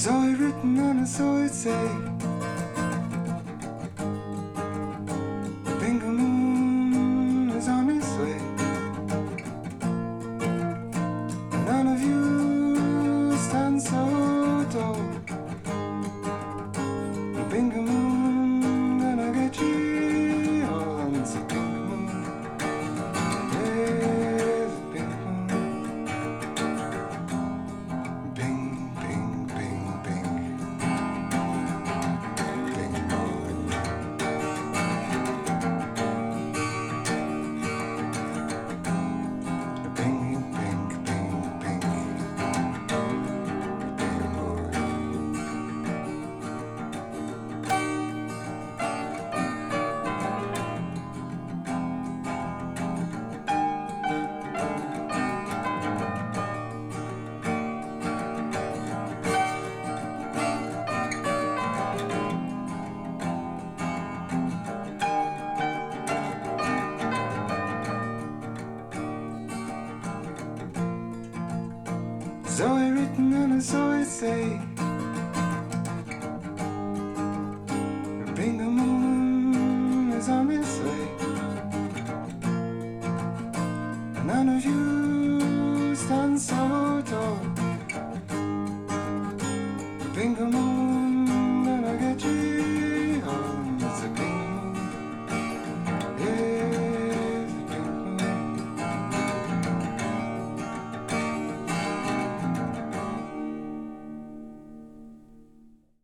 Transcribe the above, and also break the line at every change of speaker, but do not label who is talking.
Zoe written on a Zoe say, Bingo Moon is on his way. None of you stand so tall. Bingo Moon, gonna get you all. It's a Bingo Moon, yes, Bingo Moon. Bing, bing, bing, bing. Bingo Moon. Bing, bing, bing, bing. Bingo Moon. Zoe written on a Zoe say, Bingo Moon is on his way. None of you stand so tall.